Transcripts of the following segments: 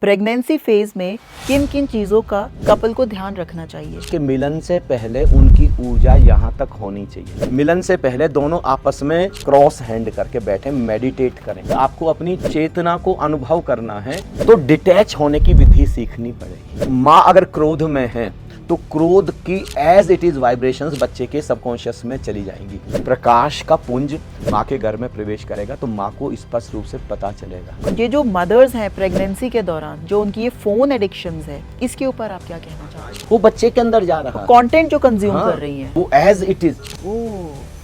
Pregnancy phase में किन किन चीज़ों का कपल को ध्यान रखना चाहिए? कि मिलन से पहले उनकी ऊर्जा यहाँ तक होनी चाहिए। मिलन से पहले दोनों आपस में क्रॉस हैंड करके बैठे मेडिटेट करें। आपको अपनी चेतना को अनुभव करना है तो डिटैच होने की विधि सीखनी पड़ेगी। माँ अगर क्रोध में है तो क्रोध की एज इट इज वाइब्रेशंस बच्चे के सबकॉन्शियस में चली जाएंगी। प्रकाश का पुंज माँ के घर में प्रवेश करेगा तो माँ को स्पष्ट रूप से पता चलेगा। ये जो मदर्स हैं प्रेगनेंसी के दौरान जो उनकी ये फोन एडिक्शंस है, इसके ऊपर आप क्या कहना चाहते हैं? वो बच्चे के अंदर जा रहा है, कंटेंट जो कंज्यूम कर रही हैं वो एज इट इज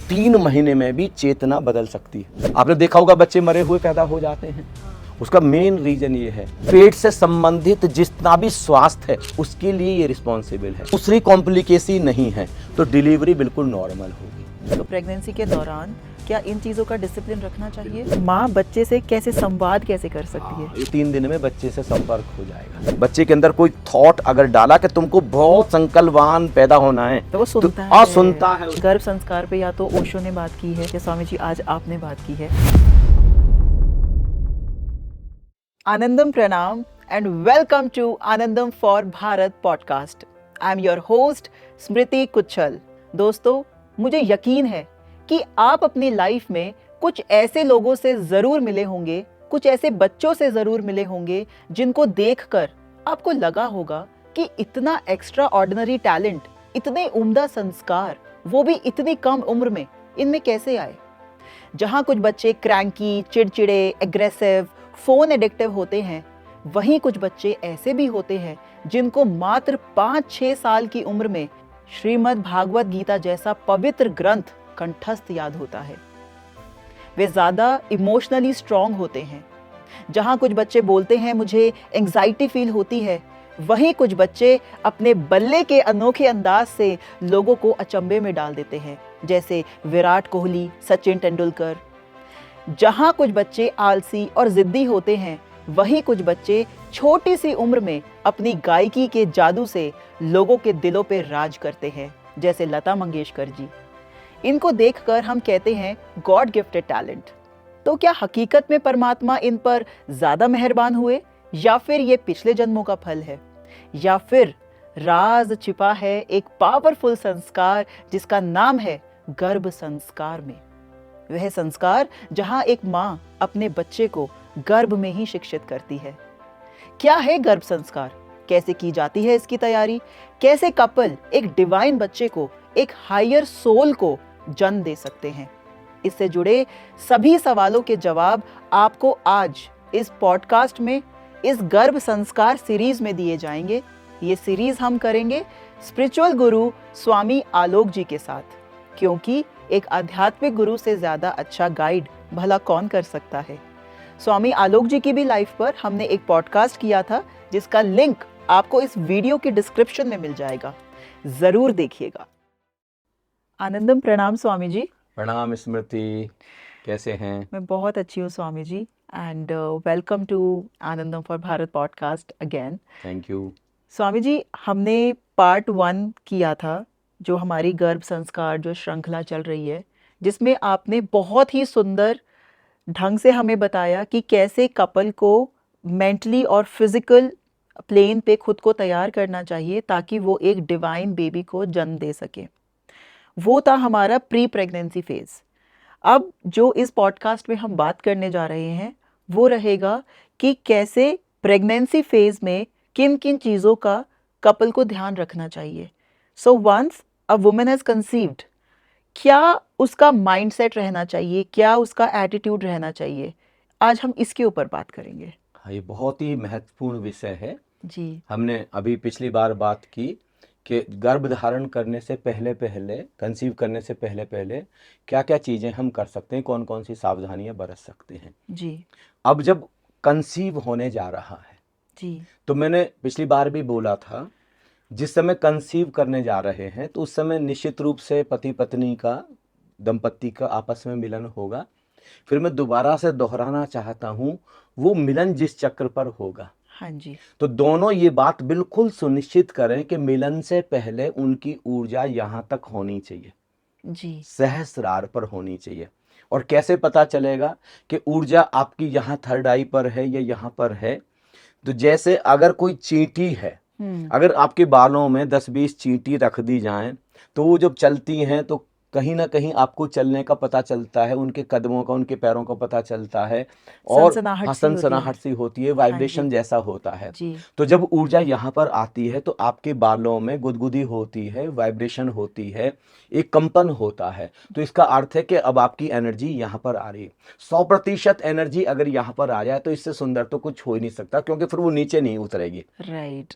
3 महीने में भी चेतना बदल सकती है। आपने देखा होगा बच्चे मरे हुए पैदा हो जाते हैं। उसका मेन रीजन ये है, पेट से संबंधित जितना भी स्वास्थ्य है उसके लिए ये रिस्पॉन्सिबल है। दूसरी कॉम्प्लिकेशन नहीं है तो डिलीवरी बिल्कुल नॉर्मल होगी। तो प्रेगनेंसी के दौरान क्या इन चीजों का डिसिप्लिन रखना चाहिए? माँ बच्चे से कैसे संवाद कैसे कर सकती है? 3 दिन में बच्चे से संपर्क हो जाएगा। बच्चे के अंदर कोई थॉट अगर डाला कि तुमको बहुत संकल्पवान पैदा होना है तो वो सुनता है। सुनता है। गर्भ संस्कार पे या तो ओशो ने बात की है या स्वामी जी आज आपने बात की है। आनंदम प्रणाम and welcome to Anandam for Bharat podcast. I am your host स्मृति कुच्छल। दोस्तों, मुझे यकीन है कि आप अपनी लाइफ में कुछ ऐसे लोगों से ज़रूर मिले होंगे, कुछ ऐसे बच्चों से ज़रूर मिले होंगे जिनको देखकर आपको लगा होगा कि इतना एक्स्ट्रा ऑर्डिनरी टैलेंट, इतने उम्दा संस्कार, वो भी इतनी कम उम्र में, इनमें कैसे आए? जहाँ कुछ बच्चे क्रैंकी, चिड़चिड़े, एग्रेसिव, फोन एडिक्टिव होते हैं, वहीं कुछ बच्चे ऐसे भी होते हैं जिनको मात्र 5-6 साल की उम्र में श्रीमद् भागवत गीता जैसा पवित्र ग्रंथ कंठस्थ याद होता है। वे ज्यादा इमोशनली स्ट्रांग होते हैं। जहां कुछ बच्चे बोलते हैं मुझे एंजाइटी फील होती है, वहीं कुछ बच्चे अपने बल्ले के अनोखे अंदाज से लोगों को अचंभे में डाल देते हैं, जैसे विराट कोहली, सचिन तेंदुलकर। जहां कुछ बच्चे आलसी और जिद्दी होते हैं, वहीं कुछ बच्चे छोटी सी उम्र में अपनी गायकी के जादू से लोगों के दिलों पे राज करते हैं, जैसे लता मंगेशकर जी। इनको देखकर हम कहते हैं गॉड गिफ्टेड टैलेंट। तो क्या हकीकत में परमात्मा इन पर ज्यादा मेहरबान हुए, या फिर ये पिछले जन्मों का फल है, या फिर राज छिपा है एक पावरफुल संस्कार जिसका नाम है गर्भ संस्कार में? वह संस्कार जहां एक माँ अपने बच्चे को गर्भ में ही शिक्षित करती है। क्या है गर्भ संस्कार? कैसे की जाती है इसकी तैयारी? कैसे कपल एक डिवाइन बच्चे को, एक हायर सोल को जन्म दे सकते हैं? इससे जुड़े सभी सवालों के जवाब आपको आज इस पॉडकास्ट में, इस गर्भ संस्कार सीरीज में दिए जाएंगे। ये सीरीज हम करेंगे स्पिरिचुअल गुरु स्वामी आलोक जी के साथ, क्योंकि एक आध्यात्मिक गुरु से ज्यादा अच्छा गाइड भला कौन कर सकता है। स्वामी आलोक जी की भी लाइफ पर हमने एक पॉडकास्ट किया था, जिसका लिंक आपको इस वीडियो के डिस्क्रिप्शन में मिल जाएगा, जरूर देखिएगा। आनंदम प्रणाम स्वामी जी। प्रणाम स्मृति, कैसे हैं? मैं बहुत अच्छी हूँ Swami ji, and welcome to Anandam for Bharat podcast again. Thank you. Swami ji, हमने पार्ट 1 किया था, जो हमारी गर्भ संस्कार जो श्रृंखला चल रही है, जिसमें आपने बहुत ही सुंदर ढंग से हमें बताया कि कैसे कपल को मेंटली और फिजिकल प्लेन पे खुद को तैयार करना चाहिए ताकि वो एक डिवाइन बेबी को जन्म दे सके। वो था हमारा प्री प्रेगनेंसी फेज। अब जो इस पॉडकास्ट में हम बात करने जा रहे हैं वो रहेगा कि कैसे प्रेगनेंसी फेज में किन किन चीज़ों का कपल को ध्यान रखना चाहिए। So once a woman has conceived, क्या उसका माइंडसेट रहना चाहिए, क्या उसका एटीट्यूड रहना चाहिए? आज हम इसके ऊपर बात करेंगे। हाँ, ये बहुत ही महत्वपूर्ण विषय है जी। हमने अभी पिछली बार बात की कि गर्भ धारण करने से पहले कंसीव करने से पहले क्या क्या चीज़ें हम कर सकते हैं, कौन कौन सी सावधानियां बरत सकते हैं। जी। अब जब कंसीव होने जा रहा है जी। तो मैंने पिछली बार भी बोला था, जिस समय कंसीव करने जा रहे हैं तो उस समय निश्चित रूप से पति पत्नी का, दंपति का आपस में मिलन होगा। फिर मैं दोबारा से दोहराना चाहता हूँ, वो मिलन जिस चक्र पर होगा, हाँ जी, तो दोनों ये बात बिल्कुल सुनिश्चित करें कि मिलन से पहले उनकी ऊर्जा यहाँ तक होनी चाहिए, जी, सहस्रार पर होनी चाहिए। और कैसे पता चलेगा कि ऊर्जा आपकी यहाँ थर्ड आई पर है या यहाँ पर है? तो जैसे अगर कोई चींटी है, अगर आपके बालों में 10-20 चींटी रख दी जाएं तो वो जब चलती हैं तो कहीं ना कहीं आपको चलने का पता चलता है, उनके कदमों का, उनके पैरों का पता चलता है, और सनसनाहट सी होती है। सनसनाहट सी होती है, हाँ वाइब्रेशन जी जैसा होता है। जी। तो जब ऊर्जा यहाँ पर आती है तो आपके बालों में गुदगुदी होती है, वाइब्रेशन होती है, एक कंपन होता है। तो इसका अर्थ है कि अब आपकी एनर्जी यहाँ पर आ रही है। 100% एनर्जी अगर यहाँ पर आ जाए तो इससे सुंदर तो कुछ हो ही नहीं सकता, क्योंकि फिर वो नीचे नहीं उतरेगी। राइट।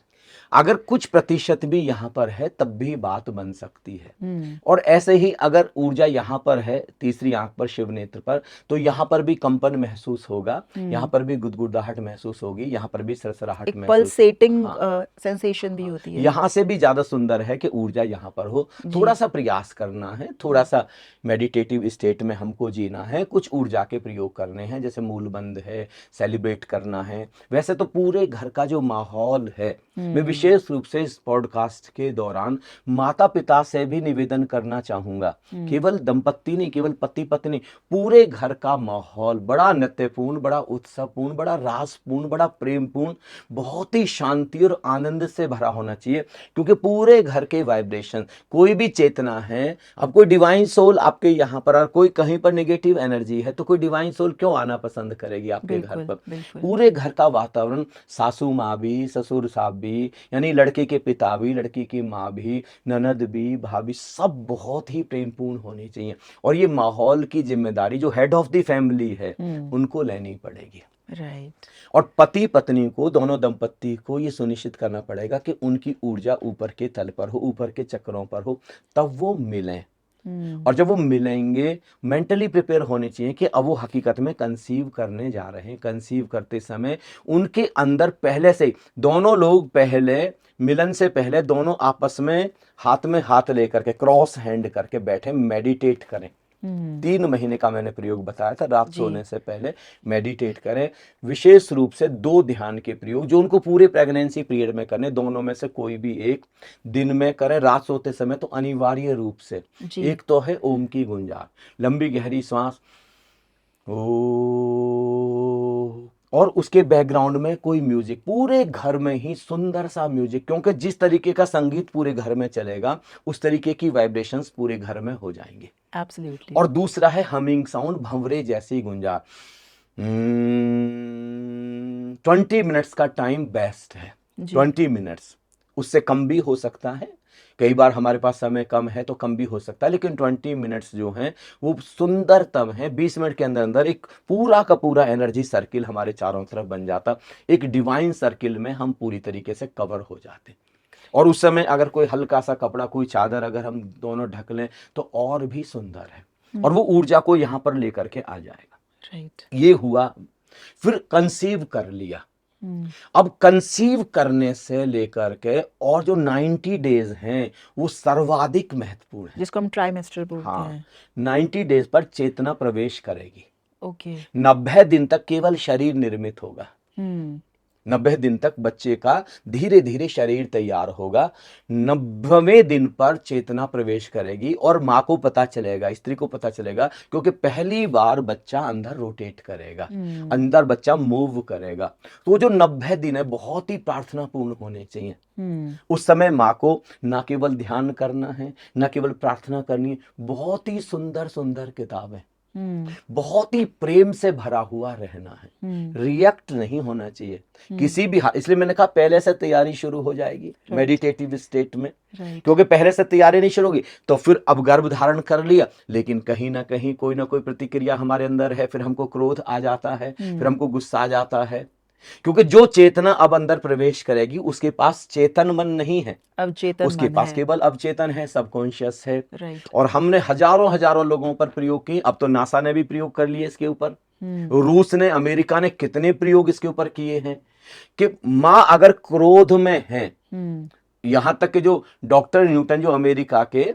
अगर कुछ प्रतिशत भी यहाँ पर है तब भी बात बन सकती है। और ऐसे ही अगर ऊर्जा यहाँ पर है, तीसरी आंख पर, शिव नेत्र पर, तो यहाँ पर भी कंपन महसूस होगा, यहाँ पर भी गुदगुदाहट महसूस होगी, यहाँ पर भी सरसराहट एक महसूस। पल्सेटिंग हाँ, सेंसेशन भी होती है। यहाँ से भी ज्यादा सुंदर है कि ऊर्जा यहाँ पर हो। थोड़ा सा प्रयास करना है, थोड़ा सा मेडिटेटिव स्टेट में हमको जीना है, कुछ ऊर्जा के प्रयोग करने हैं, जैसे मूलबंध है, सेलिब्रेट करना है। वैसे तो पूरे घर का जो माहौल है, मैं विशेष रूप से इस पॉडकास्ट के दौरान माता पिता से भी निवेदन करना चाहूंगा, केवल दंपत्ति नहीं, केवल पति पत्नी, पूरे घर का माहौल बड़ा नृत्यपूर्ण, बड़ा उत्सवपूर्ण, बड़ा रासपूर्ण, बड़ा प्रेमपूर्ण, बहुत ही शांति और आनंद से भरा होना चाहिए। क्योंकि पूरे घर के वाइब्रेशन, कोई भी चेतना है, अब कोई डिवाइन सोल आपके यहाँ पर, और कोई कहीं पर नेगेटिव एनर्जी है तो कोई डिवाइन सोल क्यों आना पसंद करेगी आपके घर पर। पूरे घर का वातावरण, सासू माँ भी, ससुर साहब भी, यानी लड़के के पिता भी, लड़की की माँ भी, ननद भी, भाभी, सब बहुत ही प्रेमपूर्ण होनी चाहिए। और ये माहौल की जिम्मेदारी जो हेड ऑफ द फैमिली है उनको लेनी पड़ेगी। राइट। और पति पत्नी को, दोनों दंपत्ति को ये सुनिश्चित करना पड़ेगा कि उनकी ऊर्जा ऊपर के तल पर हो, ऊपर के चक्रों पर हो, तब वो मिलें। और जब वो मिलेंगे, मेंटली प्रिपेयर होने चाहिए कि अब वो हकीकत में कंसीव करने जा रहे हैं। कंसीव करते समय उनके अंदर पहले से, दोनों लोग पहले, मिलन से पहले दोनों आपस में हाथ लेकर के, क्रॉस हैंड करके बैठे, मेडिटेट करें। 3 महीने का मैंने प्रयोग बताया था, रात सोने से पहले मेडिटेट करें। विशेष रूप से 2 ध्यान के प्रयोग जो उनको पूरे प्रेगनेंसी पीरियड में करने, दोनों में से कोई भी एक दिन में करें, रात सोते समय तो अनिवार्य रूप से। एक तो है ओम की गुंजार, लंबी गहरी सांस, ओ, और उसके बैकग्राउंड में कोई म्यूजिक, पूरे घर में ही सुंदर सा म्यूजिक, क्योंकि जिस तरीके का संगीत पूरे घर में चलेगा उस तरीके की वाइब्रेशंस पूरे घर में हो जाएंगे। एब्सोल्युटली। और दूसरा है हमिंग साउंड, भंवरे जैसी गुंजार। 20 मिनट्स का टाइम बेस्ट है। 20 मिनट्स, उससे कम भी हो सकता है, कई बार हमारे पास समय कम है तो कम भी हो सकता है, लेकिन 20 मिनट्स जो हैं वो सुंदरतम है। 20 मिनट के अंदर अंदर एक पूरा का पूरा एनर्जी सर्किल हमारे चारों तरफ बन जाता, एक डिवाइन सर्किल में हम पूरी तरीके से कवर हो जाते। और उस समय अगर कोई हल्का सा कपड़ा, कोई चादर अगर हम दोनों ढक लें तो और भी सुंदर है, और वो ऊर्जा को यहाँ पर लेकर के आ जाएगा। राइट। ये हुआ। फिर कंसीव कर लिया। अब कंसीव करने से लेकर के और जो 90 डेज हैं वो सर्वाधिक महत्वपूर्ण है, जिसको हम ट्राइमेस्टर बोलते हैं। 90 डेज पर चेतना प्रवेश करेगी। ओके। 90 दिन तक केवल शरीर निर्मित होगा। 90 दिन तक बच्चे का धीरे धीरे शरीर तैयार होगा। 90वें दिन पर चेतना प्रवेश करेगी और माँ को पता चलेगा, स्त्री को पता चलेगा, क्योंकि पहली बार बच्चा अंदर रोटेट करेगा, अंदर बच्चा मूव करेगा। तो जो 90 दिन है बहुत ही प्रार्थनापूर्ण होने चाहिए। उस समय माँ को ना केवल ध्यान करना है, ना केवल प्रार्थना करनी है, बहुत ही सुंदर सुंदर किताबें, बहुत ही प्रेम से भरा हुआ रहना है। रिएक्ट नहीं होना चाहिए किसी भी इसलिए मैंने कहा पहले से तैयारी शुरू हो जाएगी मेडिटेटिव स्टेट में, क्योंकि पहले से तैयारी नहीं शुरू होगी तो फिर अब गर्भ धारण कर लिया, लेकिन कहीं ना कहीं कोई ना कोई प्रतिक्रिया हमारे अंदर है, फिर हमको क्रोध आ जाता है, फिर हमको गुस्सा आ जाता है, क्योंकि जो चेतना अब अंदर प्रवेश करेगी उसके पास चेतन मन नहीं है, अब चेतन उसके मन पास है। केवल अवचेतन है, सबकॉन्शियस है। राइट। और हमने हजारों हजारों लोगों पर प्रयोग किए, अब तो नासा ने भी प्रयोग कर लिए इसके ऊपर, रूस ने, अमेरिका ने कितने प्रयोग इसके ऊपर किए हैं कि माँ अगर क्रोध में है, यहां तक कि जो डॉक्टर न्यूटन जो अमेरिका के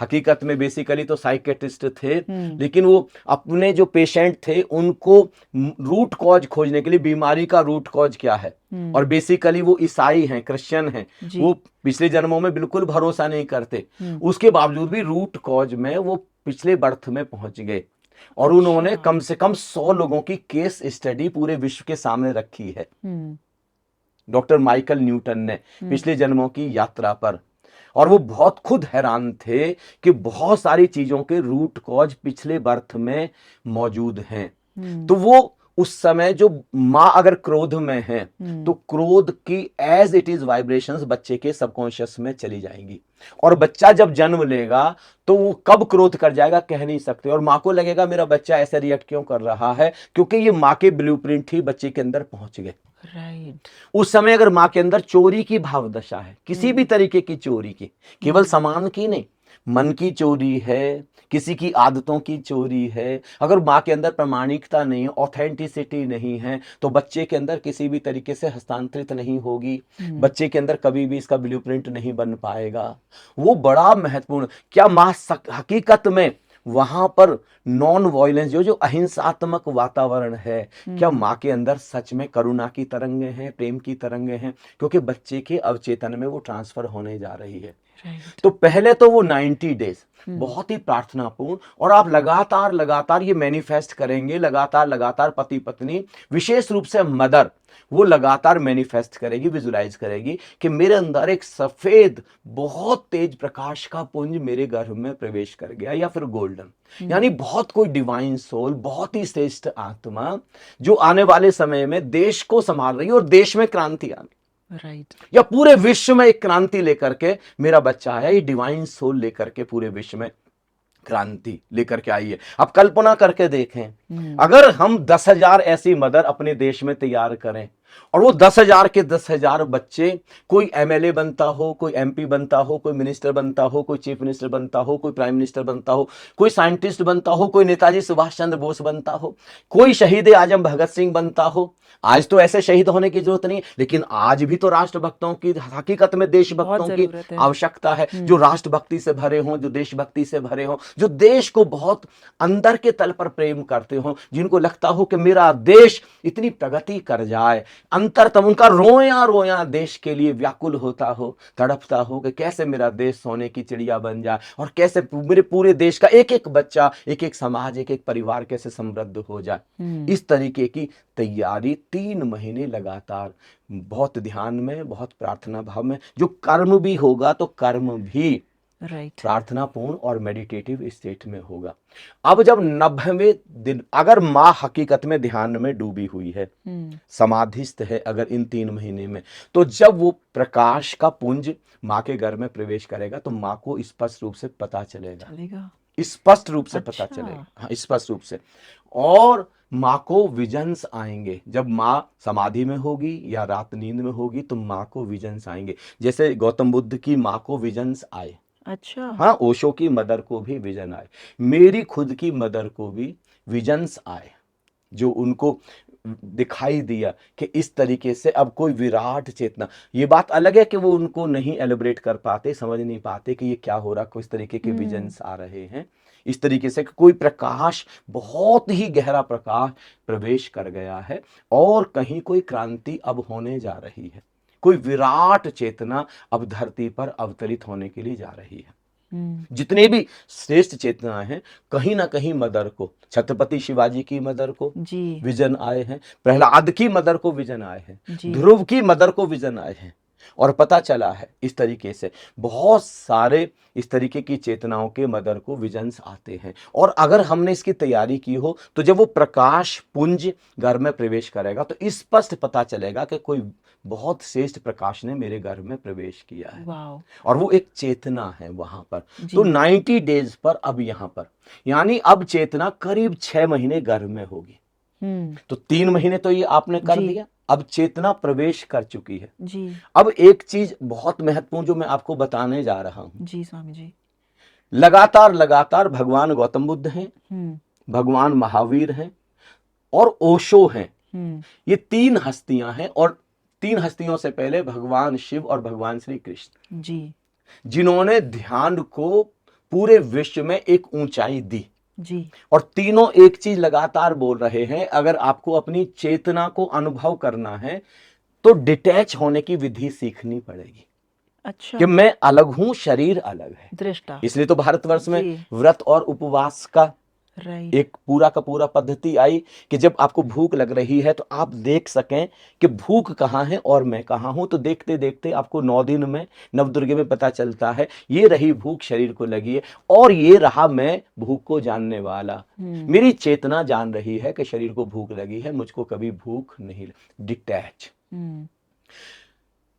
हकीकत में बेसिकली तो साइकेट्रिस्ट थे, लेकिन वो अपने जो पेशेंट थे उनको रूट कॉज खोजने के लिए, बीमारी का रूट कॉज क्या है, और बेसिकली वो ईसाई हैं, क्रिश्चियन हैं, वो पिछले जन्मों में बिल्कुल भरोसा नहीं करते, उसके बावजूद भी रूट कॉज में वो पिछले बर्थ में पहुंच गए, और उन्होंने कम से कम 100 लोगों की केस स्टडी पूरे विश्व के सामने रखी है। डॉक्टर माइकल न्यूटन ने पिछले जन्मों की यात्रा पर, और वो बहुत खुद हैरान थे कि बहुत सारी चीजों के रूट कॉज पिछले बर्थ में मौजूद हैं। तो वो उस समय जो माँ अगर क्रोध में है तो क्रोध की एज इट इज वाइब्रेशंस बच्चे के सबकॉन्शियस में चली जाएंगी, और बच्चा जब जन्म लेगा तो वो कब क्रोध कर जाएगा कह नहीं सकते, और माँ को लगेगा मेरा बच्चा ऐसे रिएक्ट क्यों कर रहा है, क्योंकि ये माँ के ब्लूप्रिंट ही बच्चे के अंदर पहुंच गए। राइट। उस समय अगर माँ के अंदर चोरी की भाव दशा है, किसी भी तरीके की चोरी की, केवल सामान की नहीं, मन की चोरी है, किसी की आदतों की चोरी है, अगर माँ के अंदर प्रामाणिकता नहीं है, ऑथेंटिसिटी नहीं है, तो बच्चे के अंदर किसी भी तरीके से हस्तांतरित नहीं होगी, बच्चे के अंदर कभी भी इसका ब्लूप्रिंट नहीं बन पाएगा। वो बड़ा महत्वपूर्ण। क्या माँ हकीकत में वहां पर नॉन वायलेंस, जो अहिंसात्मक वातावरण है, क्या माँ के अंदर सच में करुणा की तरंगे हैं, प्रेम की तरंगे हैं? क्योंकि बच्चे के अवचेतन में वो ट्रांसफर होने जा रही है। तो पहले तो वो 90 डेज बहुत ही प्रार्थनापूर्ण, और आप लगातार लगातार ये मैनिफेस्ट करेंगे, लगातार पति पत्नी, विशेष रूप से मदर, वो लगातार मैनिफेस्ट करेगी, विजुलाइज करेगी कि मेरे अंदर एक सफेद बहुत तेज प्रकाश का पुंज मेरे गर्भ में प्रवेश कर गया, या फिर गोल्डन, यानी बहुत कोई डिवाइन सोल, बहुत ही श्रेष्ठ आत्मा जो आने वाले समय में देश को संभाल रही है और देश में क्रांति आनी, राइट, या पूरे विश्व में एक क्रांति लेकर के मेरा बच्चा आया, ये डिवाइन सोल लेकर के पूरे विश्व में क्रांति लेकर के आई है। अब कल्पना करके देखें, अगर हम 10,000 ऐसी मदर अपने देश में तैयार करें, और वो 10,000 के 10,000 बच्चे, कोई एमएलए बनता हो, कोई एमपी बनता हो, कोई मिनिस्टर बनता हो, कोई चीफ मिनिस्टर बनता हो, कोई प्राइम मिनिस्टर बनता हो, कोई साइंटिस्ट बनता हो, कोई नेताजी सुभाष चंद्र बोस बनता हो, कोई शहीद आजम भगत सिंह बनता हो। आज तो ऐसे शहीद होने की जरूरत नहीं, लेकिन आज भी तो राष्ट्रभक्तों की, हकीकत में देशभक्तों की आवश्यकता है, जो राष्ट्रभक्ति से भरे हों, जो देशभक्ति से भरे हों, जो देश को बहुत अंदर के तल पर प्रेम करते हों, जिनको लगता हो कि मेरा देश इतनी प्रगति कर जाए, अंतरतम उनका रोया रोया देश के लिए व्याकुल होता हो, तड़पता हो कि कैसे मेरा देश सोने की चिड़िया बन जाए, और कैसे मेरे पूरे देश का एक एक बच्चा, एक एक समाज, एक एक परिवार कैसे समृद्ध हो जाए। इस तरीके की तैयारी 3 महीने लगातार, बहुत ध्यान में, बहुत प्रार्थना भाव में, जो कर्म भी होगा तो कर्म भी प्रार्थनापूर्ण और मेडिटेटिव स्टेट में होगा। अब जब 90वें दिन अगर माँ हकीकत में ध्यान में डूबी हुई है, समाधिस्थ है अगर इन 3 महीने में, तो जब वो प्रकाश का पुंज माँ के घर में प्रवेश करेगा तो माँ को स्पष्ट रूप से पता चलेगा, स्पष्ट रूप से पता चलेगा, हाँ, स्पष्ट रूप से। और माँ को विजन्स आएंगे, जब माँ समाधि में होगी या रात नींद में होगी तो माँ को विजन्स आएंगे, जैसे गौतम बुद्ध की माँ को विजन्स आए। अच्छा, हाँ, ओशो की मदर को भी विजन आए, मेरी खुद की मदर को भी विजन्स आए, जो उनको दिखाई दिया कि इस तरीके से अब कोई विराट चेतना। ये बात अलग है कि वो उनको नहीं एलिब्रेट कर पाते, समझ नहीं पाते कि ये क्या हो रहा, किस तरीके के विजन्स आ रहे हैं, इस तरीके से कोई प्रकाश, बहुत ही गहरा प्रकाश प्रवेश कर गया है, और कहीं कोई क्रांति अब होने जा रही है, कोई विराट चेतना अब धरती पर अवतरित होने के लिए जा रही है। जितने भी श्रेष्ठ चेतनाएं हैं, कहीं ना कहीं मदर को, छत्रपति शिवाजी की मदर को विजन आए हैं, प्रहलाद की मदर को विजन आए हैं, ध्रुव की मदर को विजन आए हैं, और पता चला है इस तरीके से बहुत सारे इस तरीके की चेतनाओं के मदर को विजन्स आते हैं। और अगर हमने इसकी तैयारी की हो तो जब वो प्रकाश पुंज घर में प्रवेश करेगा तो स्पष्ट पता चलेगा कि कोई बहुत श्रेष्ठ प्रकाश ने मेरे घर में प्रवेश किया है, और वो एक चेतना है वहां पर। तो 90 डेज पर अब यहाँ पर, यानी अब चेतना करीब 6 महीने घर में होगी। तो 3 महीने तो ये आपने कर दिया, अब चेतना प्रवेश कर चुकी है जी। अब एक चीज बहुत महत्वपूर्ण जो मैं आपको बताने जा रहा हूं जी स्वामी जी, लगातार लगातार भगवान गौतम बुद्ध हैं, भगवान महावीर हैं और ओशो हैं, ये 3 हस्तियां हैं, और 3 हस्तियों से पहले भगवान शिव और भगवान श्री कृष्ण जी, जिन्होंने ध्यान को पूरे विश्व में एक ऊंचाई दी जी। और तीनों एक चीज लगातार बोल रहे हैं, अगर आपको अपनी चेतना को अनुभव करना है तो डिटैच होने की विधि सीखनी पड़ेगी। अच्छा, कि मैं अलग हूं, शरीर अलग है, दृष्टा। इसलिए तो भारतवर्ष में व्रत और उपवास का राइट। एक पूरा का पूरा पद्धति आई कि जब आपको भूख लग रही है तो आप देख सकें कि भूख कहाँ है और मैं कहाँ हूं। तो देखते देखते आपको 9 दिन में नवदुर्गे में पता चलता है ये रही भूख शरीर को लगी है और ये रहा मैं भूख को जानने वाला। मेरी चेतना जान रही है कि शरीर को भूख लगी है, मुझको कभी भूख नहीं। डिटैच।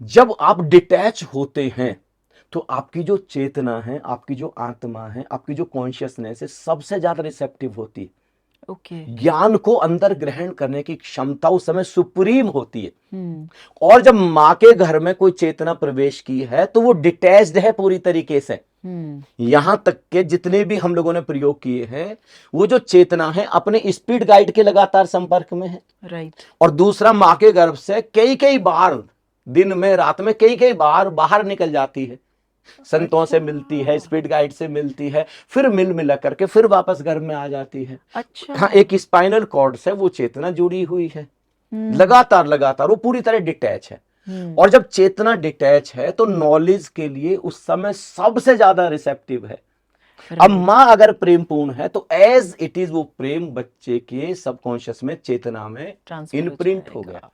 जब आप डिटैच होते हैं तो आपकी जो चेतना है, आपकी जो आत्मा है, आपकी जो कॉन्शियसनेस है सबसे ज्यादा रिसेप्टिव होती है। ओके। ज्ञान को अंदर ग्रहण करने की क्षमता उस समय सुप्रीम होती है। और जब मां के घर में कोई चेतना प्रवेश की है तो वो डिटैच्ड है पूरी तरीके से। यहां तक के जितने भी हम लोगों ने प्रयोग किए हैं वो जो चेतना है अपने स्पिरिट गाइड के लगातार संपर्क में है। राइट। और दूसरा मां के गर्भ से कई कई बार दिन में रात में कई बार बाहर निकल जाती है, संतों से मिलती है, स्पिरिट गाइड से मिलती है, फिर मिल मिला करके फिर वापस घर में आ जाती है। अच्छा। हाँ, एक स्पाइनल कॉर्ड से वो चेतना जुड़ी हुई है। लगातार वो पूरी तरह डिटैच है। और जब चेतना डिटैच है तो नॉलेज के लिए उस समय सबसे ज्यादा रिसेप्टिव है। अब मां अगर प्रेम पूर्ण है तो एज इट इज वो प्रेम बच्चे के सबकॉन्शियस में, चेतना में इनप्रिंट हो गया।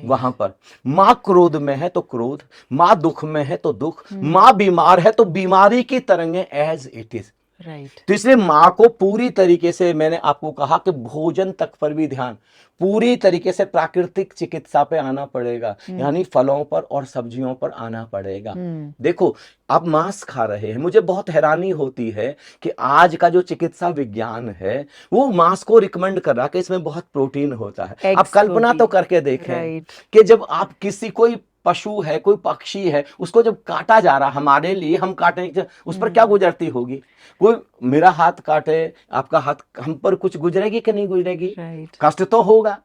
वहां पर मां क्रोध में है तो क्रोध, मां दुख में है तो दुख, मां बीमार है तो बीमारी की तरंगें एज इट इज। राइट। तो इसलिए मां को पूरी तरीके से, मैंने आपको कहा कि भोजन तक पर भी ध्यान, पूरी तरीके से प्राकृतिक चिकित्सा पे आना पड़ेगा, यानी फलों पर और सब्जियों पर आना पड़ेगा। देखो आप मांस खा रहे हैं, मुझे बहुत हैरानी होती है कि आज का जो चिकित्सा विज्ञान है वो मांस को रिकमेंड कर रहा है कि इसमें बहुत प्रोटीन होता है। आप कल्पना तो करके देखें कि जब आप किसी कोई पशु है, कोई पक्षी है, उसको जब काटा जा रहा, हमारे लिए हम काटे, उस पर क्या गुजरती होगी। कोई मेरा हाथ काटे, आपका हाथ, हम पर कुछ गुजरेगी कि नहीं गुजरेगी। कष्ट तो होगा,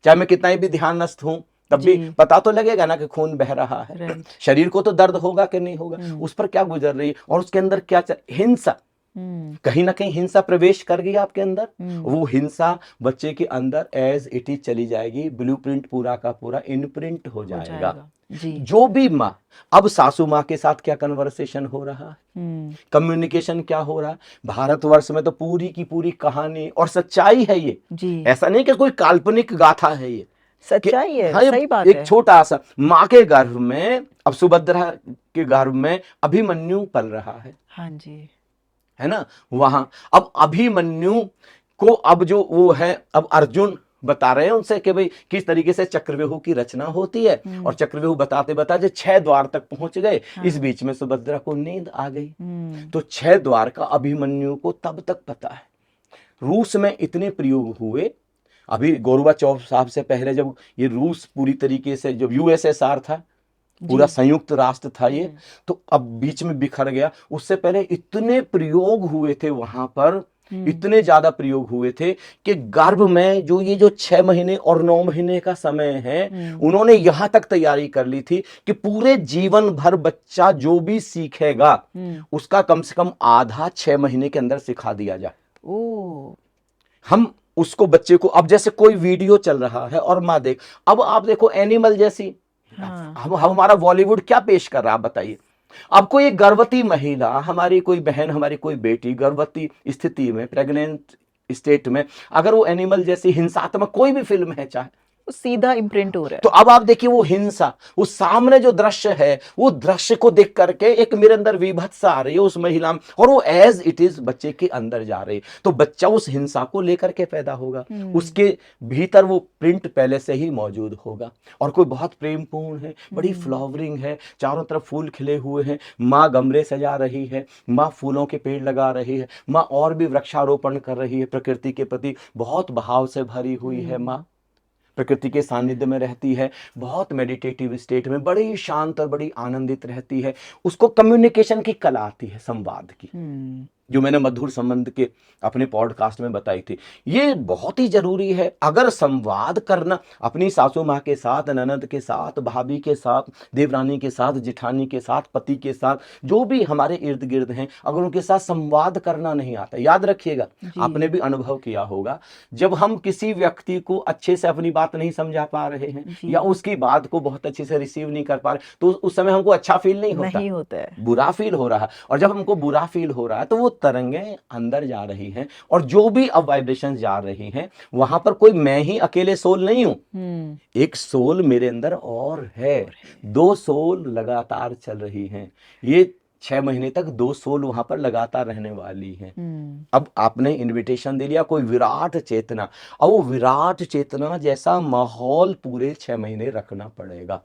चाहे मैं कितना भी ध्यानस्थ हूं तब भी पता तो लगेगा ना कि खून बह रहा है। शरीर को तो दर्द होगा कि नहीं होगा। उस पर क्या गुजर रही है और उसके अंदर क्या हिंसा, कहीं ना कहीं हिंसा प्रवेश कर गई आपके अंदर। वो हिंसा बच्चे के अंदर एज इट इज चली जाएगी, ब्लूप्रिंट पूरा का पूरा इनप्रिंट हो जाएगा। जो भी माँ, अब सासू माँ के साथ क्या कन्वर्सेशन हो रहा है, कम्युनिकेशन क्या हो रहा है, भारतवर्ष में तो पूरी की पूरी कहानी और सच्चाई है ये जी। ऐसा नहीं कि कोई काल्पनिक गाथा है, ये सच्चाई है। हाँ, सही बात एक है। छोटा सा माँ के गर्भ में, अब सुभद्रा के गर्भ में अभिमन्यु पल रहा है। हाँ जी, है ना। वहां अब अभिमन्यु को, अब जो वो है, अब अर्जुन बता रहे हैं उनसे कि भाई किस तरीके से चक्रव्यूह की रचना होती है। और चक्रव्यूह बताते बताते 6 द्वार तक पहुंच गए। इस बीच में सुभद्रा को नींद आ गई। तो 6 द्वार का अभिमन्यु को तब तक पता है। रूस में इतने प्रयोग हुए, अभी गोरबाचोव साहब से पहले जब ये रूस पूरी तरीके से, जब यूएसएसआर था, पूरा संयुक्त राष्ट्र था ये, तो अब बीच में बिखर गया। उससे पहले इतने प्रयोग हुए थे वहां पर, इतने ज्यादा प्रयोग हुए थे कि गर्भ में जो ये जो 6 महीने और 9 महीने का समय है, उन्होंने यहां तक तैयारी कर ली थी कि पूरे जीवन भर बच्चा जो भी सीखेगा उसका कम से कम आधा 6 महीने के अंदर सिखा दिया जाए। हम उसको, बच्चे को, अब जैसे कोई वीडियो चल रहा है और माँ देख, अब आप देखो एनिमल जैसी, हम हमारा बॉलीवुड क्या पेश कर रहा है बताइए। अब कोई एक गर्भवती महिला, हमारी कोई बहन, हमारी कोई बेटी गर्भवती स्थिति में, प्रेग्नेंट स्टेट में, अगर वो एनिमल जैसी हिंसात्मक कोई भी फिल्म है, चाहे सीधा इम्प्रिंट हो रहा है। तो अब आप देखिए वो हिंसा, वो सामने जो दृश्य है, वो दृश्य को देख करके एक मेरे अंदर विभत्स आ रही है उस महिला में, और वो एज इट इज बच्चे के अंदर जा रही है। तो बच्चा उस हिंसा को लेकर के पैदा होगा, उसके भीतर वो प्रिंट पहले से ही मौजूद होगा। और कोई बहुत प्रेमपूर्ण है, बड़ी फ्लावरिंग है, चारों तरफ फूल खिले हुए हैं, माँ गमले सजा रही है, माँ फूलों के पेड़ लगा रही है, माँ और भी वृक्षारोपण कर रही है, प्रकृति के प्रति बहुत भाव से भरी हुई है, माँ प्रकृति के सानिध्य में रहती है, बहुत मेडिटेटिव स्टेट में, बड़ी शांत और बड़ी आनंदित रहती है। उसको कम्युनिकेशन की कला आती है, संवाद की, जो मैंने मधुर संबंध के अपने पॉडकास्ट में बताई थी। ये बहुत ही जरूरी है। अगर संवाद करना अपनी सासू माँ के साथ, ननद के साथ, भाभी के साथ, देवरानी के साथ, जिठानी के साथ, पति के साथ, जो भी हमारे इर्द गिर्द हैं, अगर उनके साथ संवाद करना नहीं आता, याद रखिएगा, आपने भी अनुभव किया होगा, जब हम किसी व्यक्ति को अच्छे से अपनी बात नहीं समझा पा रहे हैं या उसकी बात को बहुत अच्छे से रिसीव नहीं कर पा रहे, तो उस समय हमको अच्छा फील नहीं होता है, बुरा फील हो रहा है। और जब हमको बुरा फील हो रहा है तो वो तरंगें अंदर जा रही हैं, और जो भी अब वाइब्रेशन जा रही हैं वहां पर कोई मैं ही अकेले सोल नहीं हूं, एक सोल मेरे अंदर और है, 2 सोल लगातार चल रही हैं। ये 6 महीने तक 2 सोल वहां पर लगातार रहने वाली हैं। अब आपने इनविटेशन दे लिया कोई विराट चेतना, और वो विराट चेतना जैसा माहौल पूरे 6 महीने रखना पड़ेगा।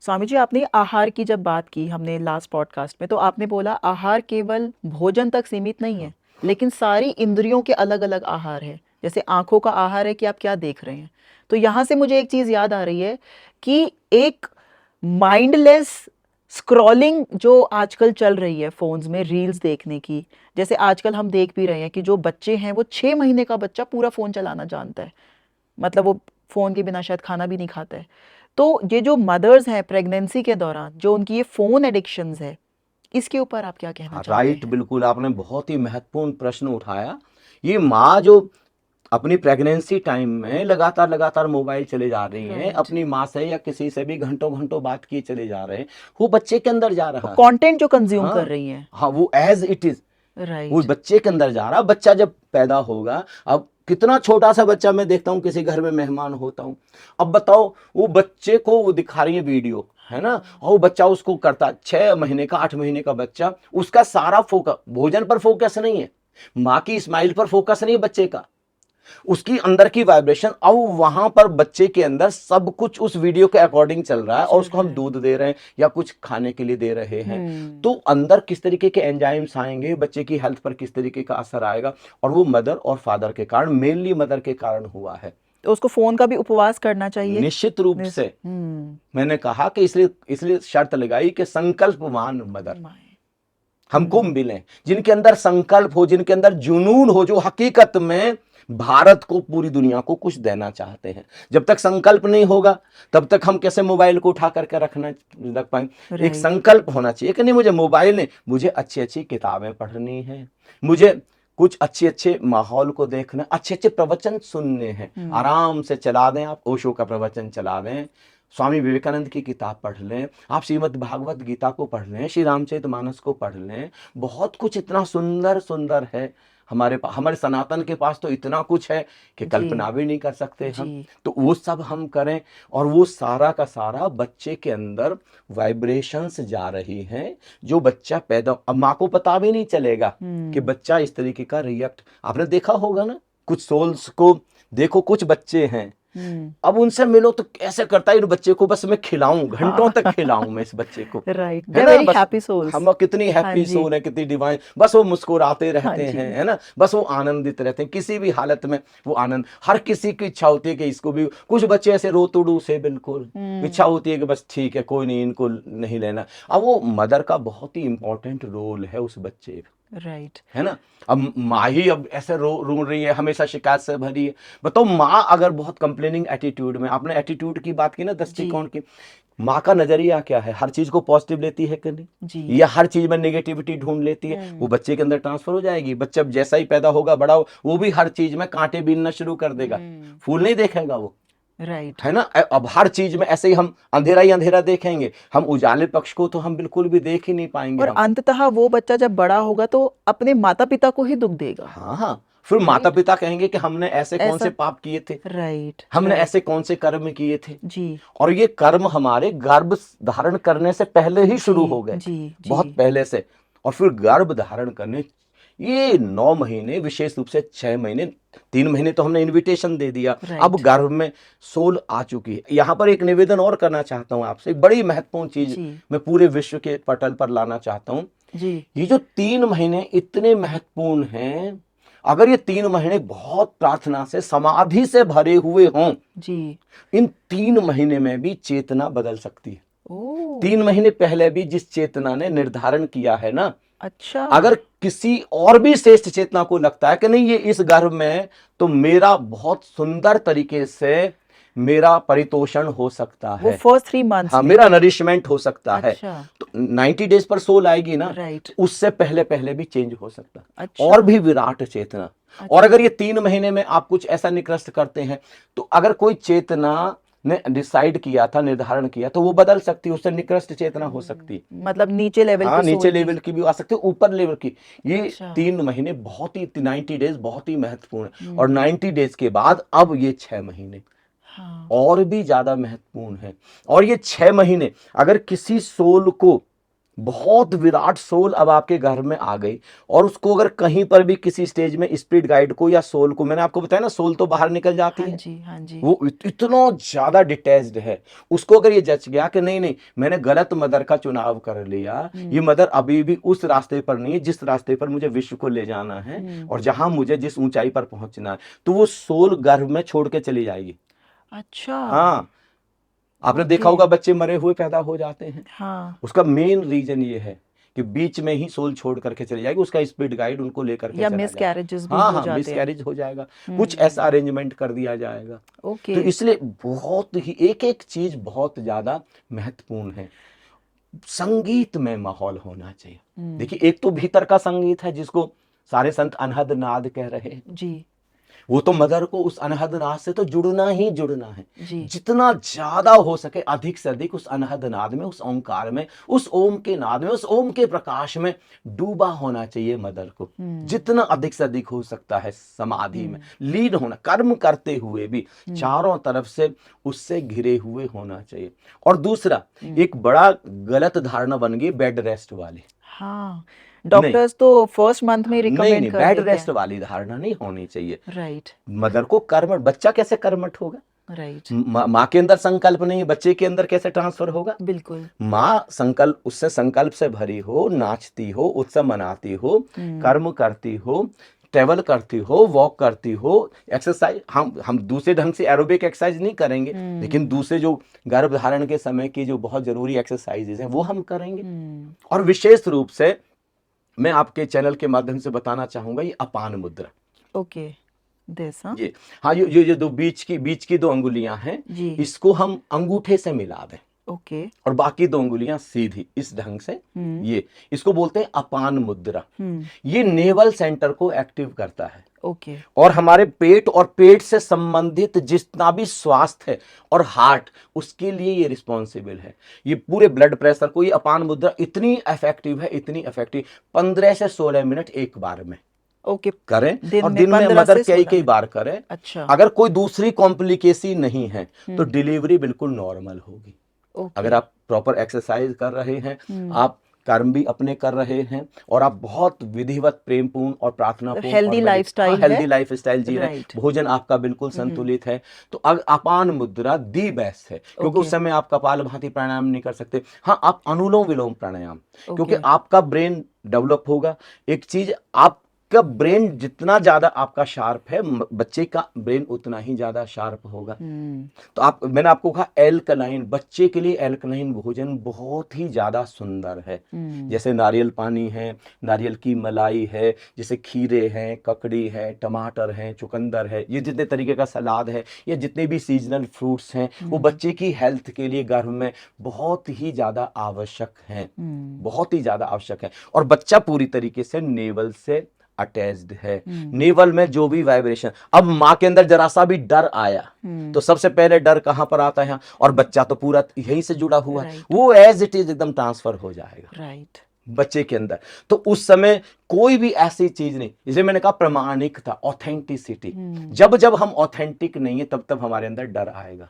स्वामी जी, आपने आहार की जब बात की हमने लास्ट पॉडकास्ट में, तो आपने बोला आहार केवल भोजन तक सीमित नहीं है, लेकिन सारी इंद्रियों के अलग अलग आहार है। जैसे आंखों का आहार है कि आप क्या देख रहे हैं। तो यहाँ से मुझे एक चीज़ याद आ रही है कि एक माइंडलेस स्क्रॉलिंग जो आजकल चल रही है फोन्स में, रील्स देखने की, जैसे आजकल हम देख भी रहे हैं कि जो बच्चे हैं वो 6 महीने का बच्चा पूरा फ़ोन चलाना जानता है, मतलब वो फ़ोन के बिना शायद खाना भी नहीं खाता है। तो ये जो मदर्स हैं प्रेगनेंसी के दौरान जो उनकी ये फ़ोन एडिक्शंस है, इसके ऊपर आप क्या कहना चाहते राइट, हैं? बिल्कुल आपने बहुत ही महत्वपूर्ण प्रश्न उठाया। ये माँ जो अपनी प्रेगनेंसी टाइम में लगातार मोबाइल चले जा रही हैं, राइट। अपनी माँ से या किसी से भी घंटों घंटों बात किए चले जा रहे हैं, वो बच्चे के अंदर जा रहा है। कंटेंट जो कंज्यूम कर हाँ रही हैं। हाँ, वो एज इट इज वो राइट। बच्चे के अंदर जा रहा। बच्चा जब पैदा होगा, अब कितना छोटा सा बच्चा, मैं देखता हूँ किसी घर में मेहमान होता हूँ, अब बताओ वो बच्चे को वो दिखा रही है वीडियो, है ना, और वो बच्चा उसको करता, 6 महीने का 8 महीने का बच्चा, उसका सारा फोकस भोजन पर फोकस नहीं है, माँ की स्माइल पर फोकस नहीं है बच्चे का, उसकी अंदर की वाइब्रेशन। अब वहां पर बच्चे के अंदर सब कुछ उस वीडियो के अकॉर्डिंग चल रहा है, और उसको हम दूध दे रहे हैं या कुछ खाने के लिए दे रहे हैं, तो अंदर किस तरीके के एंजाइम्स आएंगे, बच्चे की हेल्थ पर किस तरीके का असर आएगा, और वो मदर और फादर के कारण, मेनली मदर के कारण हुआ है। तो उसको फ़ोन का भी उपवास करना चाहिए। निश्चित रूप से मैंने कहा कि इसलिए शर्त लगाई कि संकल्पवान मदर हमको मिले, जिनके अंदर संकल्प हो, जिनके अंदर जुनून हो, जो हकीकत में भारत को, पूरी दुनिया को कुछ देना चाहते हैं। जब तक संकल्प नहीं होगा तब तक हम कैसे मोबाइल को उठा करके रख पाएंगे। एक संकल्प होना चाहिए कि नहीं, मुझे मोबाइल नहीं, मुझे अच्छी अच्छी किताबें पढ़नी है, मुझे कुछ अच्छे अच्छे माहौल को देखना, अच्छे अच्छे प्रवचन सुनने हैं। आराम से चला दें, आप ओशो का प्रवचन चला दें, स्वामी विवेकानंद की किताब पढ़ लें, आप श्रीमद् भागवत गीता को पढ़ लें, श्री रामचरितमानस को पढ़ लें। बहुत कुछ इतना सुंदर सुंदर है हमारे सनातन के पास, तो इतना कुछ है कि कल्पना भी नहीं कर सकते हम। तो वो सब हम करें, और वो सारा का सारा बच्चे के अंदर वाइब्रेशंस जा रही हैं, जो बच्चा पैदा, अब माँ को पता भी नहीं चलेगा कि बच्चा इस तरीके का रिएक्ट। आपने देखा होगा ना, कुछ सोल्स को देखो, कुछ बच्चे हैं, अब उनसे मिलो तो कैसे करता है, इस बच्चे को बस मैं खिलाऊं, घंटों तक खिलाऊं मैं इस बच्चे को। राइट, है ना, वेरी बस हैप्पी सोल्स। हम कितनी हैप्पी सोल है, कितनी डिवाइन, बस वो मुस्कुराते रहते हैं, है ना, बस वो आनंदित रहते हैं, किसी भी हालत में वो आनंद। हर किसी की इच्छा होती है कि इसको भी, कुछ बच्चे ऐसे रोतुड़ू से, बिल्कुल इच्छा होती है कि बस ठीक है, कोई नहीं, इनको नहीं लेना। अब वो मदर का बहुत ही इंपॉर्टेंट रोल है उस बच्चे का, राइट, है ना। अब माँ ही अब ऐसे रो रही है, हमेशा शिकायत से भरी है। बताओ, माँ अगर बहुत कंप्लेनिंग एटीट्यूड में, आपने एटीट्यूड की बात की ना, दृष्टिकोण की, माँ का नजरिया क्या है, हर चीज को पॉजिटिव लेती है कि नहीं, या हर चीज में नेगेटिविटी ढूंढ लेती है, वो बच्चे के अंदर ट्रांसफर हो जाएगी। बच्चा जैसा ही पैदा होगा, बड़ा हो, वो भी हर चीज में कांटे बीनना शुरू कर देगा, फूल नहीं देखेगा वो, राइट, है ना। अब हर चीज में ऐसे ही हम अंधेरा ही अंधेरा देखेंगे, हम उजाले पक्ष को तो हम बिल्कुल भी देख ही नहीं पाएंगे। और अंततः वो बच्चा जब बड़ा होगा तो अपने माता पिता को ही दुख देगा। हाँ, फिर माता पिता कहेंगे कि हमने ऐसे कौन से पाप किए थे, राइट, हमने ऐसे कौन से कर्म किए थे जी, और ये कर्म हमारे गर्भ धारण करने से पहले ही शुरू हो गए, बहुत पहले से। और फिर गर्भ धारण करने ये 9 महीने, विशेष रूप से 6 महीने, 3 महीने तो हमने इनविटेशन दे दिया, अब गर्भ में सोल आ चुकी है। यहाँ पर एक निवेदन और करना चाहता हूँ आपसे, एक बड़ी महत्वपूर्ण चीज मैं पूरे विश्व के पटल पर लाना चाहता हूँ। ये जो 3 महीने इतने महत्वपूर्ण हैं, अगर ये 3 महीने बहुत प्रार्थना से, समाधि से भरे हुए हों, इन 3 महीने में भी चेतना बदल सकती है। 3 महीने पहले भी जिस चेतना ने निर्धारण किया है ना, अच्छा, अगर किसी और भी श्रेष्ठ चेतना को लगता है कि नहीं ये इस गर्भ में तो मेरा बहुत सुंदर तरीके से मेरा परितोषण हो सकता है, वो फर्स्ट 3 मंथ्स, हाँ, मेरा नरिशमेंट हो सकता है, तो 90 डेज पर सोल आएगी ना, उससे पहले पहले भी चेंज हो सकता है। और भी विराट चेतना। और अगर ये 3 महीने में आप कुछ ऐसा निकृष्ट करते हैं, तो अगर कोई चेतना ने डिसाइड किया था, निर्धारण किया, तो वो बदल सकती है, उससे निकृष्ट चेतना हो सकती है। मतलब नीचे लेवल हाँ, की नीचे सोल की। लेवल की भी आ सकती है, ऊपर लेवल की। ये अच्छा। 3 महीने बहुत ही, 90 डेज बहुत ही महत्वपूर्ण है। और हम्म। 90 डेज के बाद अब ये 6 महीने हाँ। और भी ज्यादा महत्वपूर्ण है। और ये 6 महीने अगर किसी सोल को, बहुत विराट सोल अब आपके घर में आ गई, और उसको अगर कहीं पर भी किसी स्टेज में स्पिरिट गाइड को या सोल को, मैंने आपको बताया ना सोल तो बाहर निकल जाती हाँ है, जी, हाँ जी। वो इतना ज्यादा डिटैच्ड है, उसको अगर ये जच गया कि नहीं नहीं मैंने गलत मदर का चुनाव कर लिया, ये मदर अभी भी उस रास्ते पर नहीं है जिस रास्ते पर मुझे विश्व को ले जाना है और जहां मुझे जिस ऊंचाई पर पहुंचना है, तो वो सोल गर्भ में छोड़ के चली जाएगी। अच्छा। हाँ, आपने देखा ओके। होगा बच्चे मरे हुए पैदा हो जाते हैं, हाँ। उसका मेन रीजन ये है कि बीच में ही सोल छोड़ करके चली जाएगी, उसका स्पिरिट गाइड उनको लेकर के या चला मिस जाएगा। कैरेजेस भी हाँ हो हाँ, जाते हैं। मिसकैरेज हो जाएगा, कुछ ऐसा अरेंजमेंट कर दिया जाएगा। ओके। तो इसलिए बहुत ही एक एक चीज बहुत ज्यादा महत्वपूर्ण है। संगीत में माहौल होना चाहिए। देखिए, एक तो भीतर का संगीत है जिसको सारे संत अनहद नाद कह रहे हैं, जी। वो तो मदर को उस अनहद नाद से तो जुड़ना ही जुड़ना है। जी। जितना ज्यादा हो सके अधिक से अधिक उस अनहद नाद में, उस ओंकार में, उस ओम के नाद में, उस ओम के प्रकाश में डूबा होना चाहिए मदर को। जितना अधिक से अधिक हो सकता है समाधि में लीन होना, कर्म करते हुए भी चारों तरफ से उससे घिरे हुए होना चाहिए। और दूसरा, एक बड़ा गलत धारणा बन गई बेड रेस्ट वाली। हाँ, नहीं डॉक्टर्स तो फर्स्ट मंथ में नहीं रिकमेंड नहीं, कर बेड देते रेस्ट हैं। वाली धारणा नहीं होनी चाहिए। राइट। मदर को कर्मठ, बच्चा कैसे कर्मठ होगा? राइट। माँ के अंदर संकल्प नहीं, बच्चे के अंदर कैसे ट्रांसफर होगा? बिल्कुल। माँ संकल्प, उससे संकल्प से भरी हो, नाचती हो, उत्सव मनाती हो, कर्म करती हो, ट्रेवल करती हो, वॉक करती हो, एक्सरसाइज, हम दूसरे ढंग से एरोबिक एक्सरसाइज नहीं करेंगे, लेकिन दूसरे जो गर्भ धारण के समय की जो बहुत जरूरी एक्सरसाइजेज हैं वो हम करेंगे। और विशेष रूप से मैं आपके चैनल के माध्यम से बताना चाहूंगा ये अपान मुद्रा। ओके। दिस। हाँ ये, हाँ, ये दो बीच की 2 अंगुलियां हैं, जी। इसको हम अंगूठे से मिला दें ओके। और बाकी 2 अंगुलियां सीधी इस ढंग से, ये इसको बोलते हैं अपान मुद्रा। ये नेवल सेंटर को एक्टिव करता है। ओके। और हमारे पेट और पेट से संबंधित जितना भी स्वास्थ्य है और हार्ट, उसके लिए ये रिस्पॉन्सिबल है। ये पूरे ब्लड प्रेशर को, ये अपान मुद्रा इतनी इफेक्टिव है, इतनी इफेक्टिव, 15 से 16 मिनट एक बार में ओके। करें, दिन और में दिन में 15 मदर से कई 16 बार करें। अच्छा। अगर कोई दूसरी कॉम्प्लिकेशन नहीं है तो डिलीवरी बिल्कुल नॉर्मल होगी। ओके। अगर आप प्रॉपर एक्सरसाइज कर रहे हैं, आप कर्म भी अपने कर रहे हैं, और आप बहुत विधिवत, प्रेमपूर्ण और प्रार्थनापूर्ण हेल्दी लाइफस्टाइल है। हेल्दी लाइफस्टाइल जी रहे हैं, राइट। भोजन आपका बिल्कुल संतुलित है, तो अपान मुद्रा दी बेस्ट है। क्योंकि उस ओके। समय आप कपालभाति प्राणायाम नहीं कर सकते। हाँ, आप अनुलोम विलोम प्राणायाम, क्योंकि ओके। आपका ब्रेन डेवलप होगा। एक चीज, आपका ब्रेन जितना ज्यादा आपका शार्प है, बच्चे का ब्रेन उतना ही ज्यादा शार्प होगा। तो मैंने आपको कहा एल्कलाइन, बच्चे के लिए एल्कलाइन भोजन बहुत ही ज्यादा सुंदर है। जैसे नारियल पानी है, नारियल की मलाई है, जैसे खीरे हैं, ककड़ी है, टमाटर है, चुकंदर है, ये जितने तरीके का सलाद है, या जितने भी सीजनल फ्रूट्स हैं, वो बच्चे की हेल्थ के लिए गर्भ में बहुत ही ज्यादा आवश्यक है, बहुत ही ज्यादा आवश्यक है। और बच्चा पूरी तरीके से नेवल से अटैच्ड है। नेवल में जो भी वाइब्रेशन, अब माँ के अंदर जरा सा भी डर आया तो सबसे पहले डर कहाँ पर आता है, और बच्चा तो पूरा यही से जुड़ा हुआ है, वो एज इट इज एकदम ट्रांसफर हो जाएगा राइट बच्चे के अंदर। तो उस समय कोई भी ऐसी चीज नहीं, इसलिए मैंने कहा प्रामाणिकता, ऑथेंटिसिटी। जब जब हम ऑथेंटिक नहीं है तब तब हमारे अंदर डर आएगा।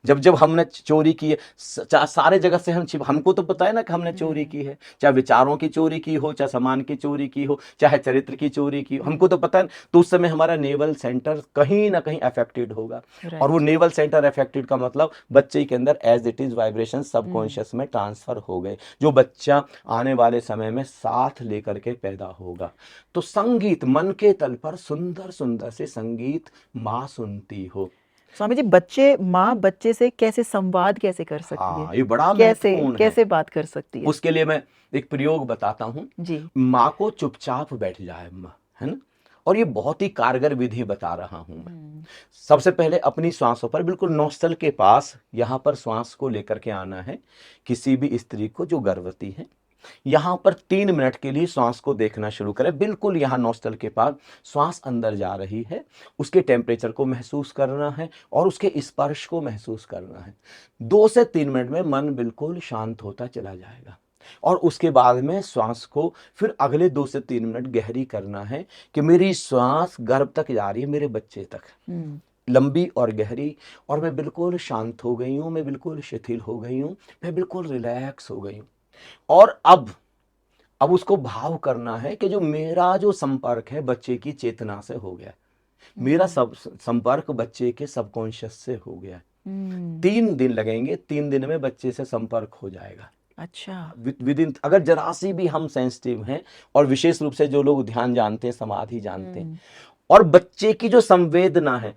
जब जब हमने चोरी की है, सारे जगह से हमको तो पता है ना कि हमने चोरी की है, चाहे विचारों की चोरी की हो, चाहे सामान की चोरी की हो, चाहे चरित्र की चोरी की हो, हमको तो पता है। तो उस समय हमारा नेवल सेंटर कहीं ना कहीं अफेक्टेड होगा। और वो नेवल सेंटर अफेक्टेड का मतलब बच्चे के अंदर as it is vibration subconscious में ट्रांसफर हो गए, जो बच्चा आने वाले समय में साथ लेकर के पैदा होगा। तो संगीत, मन के तल पर सुंदर सुंदर से संगीत माँ सुनती हो। स्वामी जी, माँ बच्चे से कैसे संवाद कैसे कर सकती है? ये बड़ा कैसे महत्वपूर्ण कैसे बात कर सकती है? उसके लिए मैं एक प्रयोग बताता हूँ जी। माँ को चुपचाप बैठ जाए, है ना, और ये बहुत ही कारगर विधि बता रहा हूं मैं। सबसे पहले अपनी श्वासों पर, बिल्कुल नोस्टल के पास, यहां पर श्वास को लेकर के आना है, किसी भी स्त्री को जो गर्भवती है। यहाँ पर 3 मिनट के लिए श्वास को देखना शुरू करें, बिल्कुल यहाँ नॉस्टल के पास श्वास अंदर जा रही है, उसके टेम्परेचर को महसूस करना है और उसके स्पर्श को महसूस करना है। 2 से 3 मिनट में मन बिल्कुल शांत होता चला जाएगा और उसके बाद में श्वास को फिर अगले 2 से 3 मिनट गहरी करना है कि मेरी श्वास गर्भ तक जा रही है, मेरे बच्चे तक लंबी और गहरी, और मैं बिल्कुल शांत हो गई हूँ, मैं बिल्कुल शिथिल हो गई हूँ, मैं बिल्कुल रिलैक्स हो गई हूँ। और अब उसको भाव करना है कि जो मेरा जो संपर्क है बच्चे की चेतना से हो गया, मेरा सब संपर्क बच्चे के सबकॉन्शियस से हो गया। 3 दिन लगेंगे, 3 दिन में बच्चे से संपर्क हो जाएगा। अच्छा, विद इन, अगर जरा सी भी हम सेंसिटिव हैं, और विशेष रूप से जो लोग ध्यान जानते हैं, समाधि जानते हैं, और बच्चे की जो संवेदना है,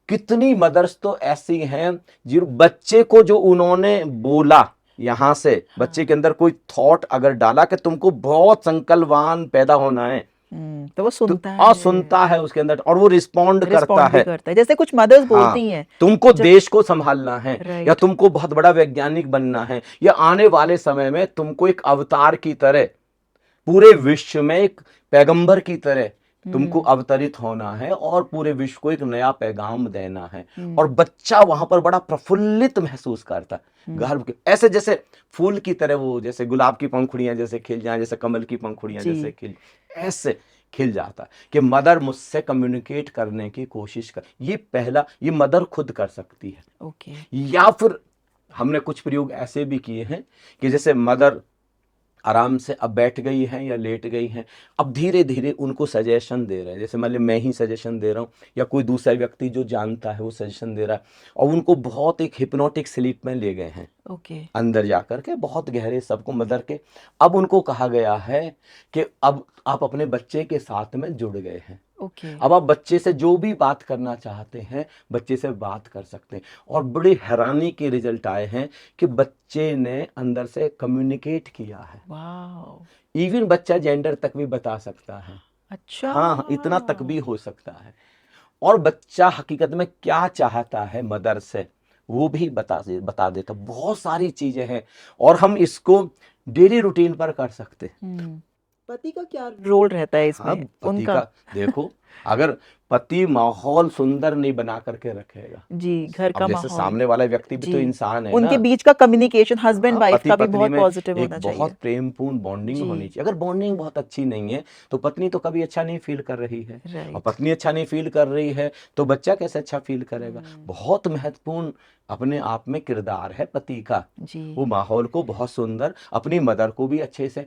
कितनी मदर्स तो ऐसी हैं जो बच्चे को जो उन्होंने बोला, यहाँ से बच्चे के अंदर कोई थॉट अगर डाला कि तुमको बहुत संकल्पवान पैदा होना है, तो वो सुनता तो है, सुनता है उसके अंदर और वो रिस्पॉन्ड करता भी है। करता है। जैसे कुछ मदर्स हाँ, बोलती हैं तुमको देश को संभालना है, राइट, या तुमको बहुत बड़ा वैज्ञानिक बनना है, या आने वाले समय में तुमको एक अवतार की तरह पूरे विश्व में एक पैगंबर की तरह तुमको अवतरित होना है और पूरे विश्व को एक नया पैगाम देना है। और बच्चा वहां पर बड़ा प्रफुल्लित महसूस करता है, गर्व के, ऐसे जैसे फूल की तरह, वो जैसे गुलाब की पंखुड़ियां जैसे खिल जाएं, जैसे कमल की पंखुड़ियां जैसे खिल, ऐसे खिल जाता है कि मदर मुझसे कम्युनिकेट करने की कोशिश कर। ये पहला, ये मदर खुद कर सकती है। ओके, या फिर हमने कुछ प्रयोग ऐसे भी किए हैं कि जैसे मदर आराम से अब बैठ गई हैं या लेट गई हैं, अब धीरे धीरे उनको सजेशन दे रहे हैं, जैसे मान ली मैं ही सजेशन दे रहा हूँ या कोई दूसरा व्यक्ति जो जानता है वो सजेशन दे रहा है, और उनको बहुत एक हिप्नोटिक स्लीप में ले गए हैं, ओके, अंदर जाकर के बहुत गहरे सबको मदर के। अब उनको कहा गया है कि अब आप अपने बच्चे के साथ में जुड़ गए हैं, ओके, अब आप बच्चे से जो भी बात करना चाहते हैं बच्चे से बात कर सकते हैं। और बड़ी हैरानी के रिजल्ट आए हैं कि बच्चे ने अंदर से कम्युनिकेट किया है। वाव, इवन बच्चा जेंडर तक भी बता सकता है। अच्छा, हाँ, इतना तक भी हो सकता है। और बच्चा हकीकत में क्या चाहता है मदर से वो भी बता देता। बहुत सारी चीजें हैं और हम इसको डेली रूटीन पर कर सकते हैं। पति का क्या रोल रहता है इसमें? हाँ, पति उनका का देखो, अगर पति माहौल सुंदर नहीं बना करके रखेगा, जी, घर का अब जैसे माहौल, सामने वाला व्यक्ति भी जी, तो इंसान है उनके ना, बीच का कम्युनिकेशन हस्बैंड हाँ, वाइफ पति का भी पत्नी बहुत में पॉजिटिव एक होना चाहिए। बहुत प्रेमपूर्ण बॉन्डिंग जी, होनी चाहिए। अगर बॉन्डिंग बहुत अच्छी नहीं है तो पत्नी तो कभी अच्छा नहीं फील कर रही है, और राइट, पत्नी अच्छा नहीं फील कर रही है तो बच्चा कैसे अच्छा फील करेगा। बहुत महत्वपूर्ण अपने आप में किरदार है पति का, जी, वो माहौल को बहुत सुंदर, अपनी मदर को भी अच्छे से,